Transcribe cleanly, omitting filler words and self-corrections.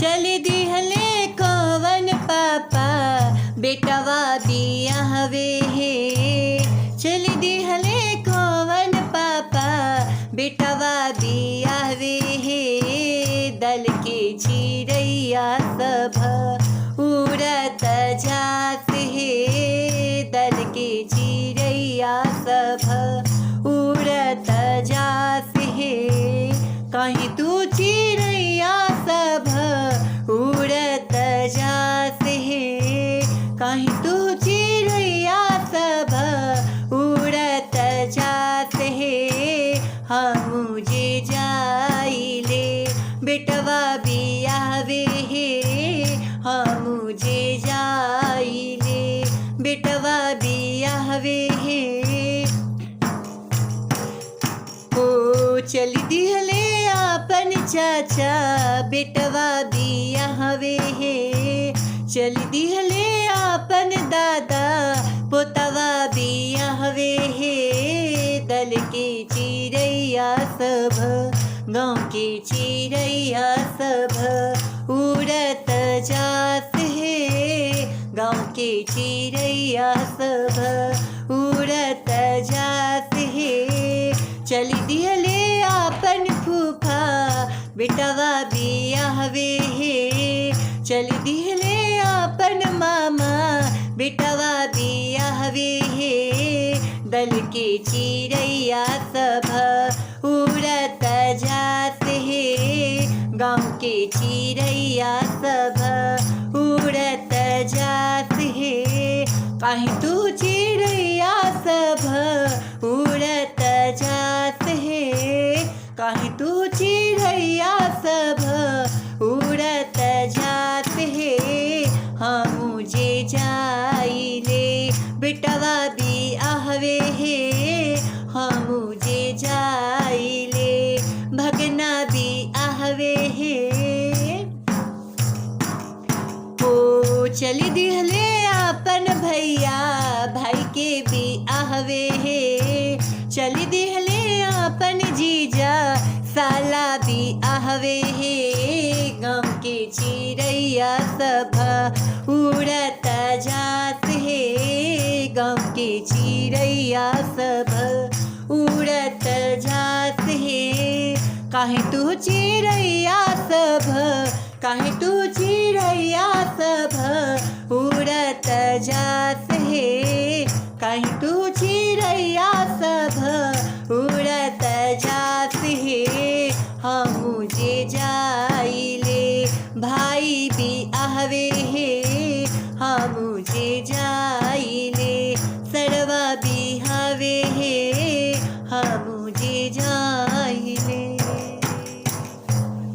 चल दिहले कवन पापा बेटवा बियाहवे हे। चल दिहले कवन पापा बेटवा बियाहवे हे। दल के चिड़ैया सब उड़त जात हे। दल के चिड़ैया सब उड़त जात हे। कहीं तू चिड़ैया सब उड़त जात हे। कहीं तू चिड़ैया सब उड़त जात हे। हम जे जाइले बेटवा बियाहवे हे। हम जे जाइले बेटवा बियाहवे हे। ओ चल दिहले आपन चाचा बेटवा बियाहवे हे। चल दिहले आपन दादा पोतवा बियाहवे हे। दल के चिड़ैया सब गाँव के चिड़ैया सब उड़त जात हे। गाँव के चिड़ैया सब उड़त जात हे। चल दिहले आपन फूफा बेटवा बियाहवे हे। चल दिहले आपन मामा बेटवा बियाहवे हे। दल के चिड़ैया सब उड़त जात हे। गाँव के चिड़ैया सब उड़त जात हे। कहीं तू चिड़ैया सब उड़त जात हे। कहीं तू चिड़ैया सब उड़त जात हे। हम जे जाइले बेटवा बियाहवे हे। हम जे जाइले भगना बियाहवे हे। ओ चल दिहले आपन भैया भाई के बियाहवे हे। चल दिहले आपन जीजा साला बियाहवे हे। गाँव के चिड़ैया सब उड़त जात हे। गाँव के चिड़ैया सब उड़त जात हे। काहे तू चिड़ैया सब काहे तू चिड़ैया सब उड़त जात हे। काहे तू चिड़ैया सब उड़त जात हे। हम जे जाइले भाई बियाहवे हे। हम जे जाइले सरवा बियाहवे हे। हम जे जा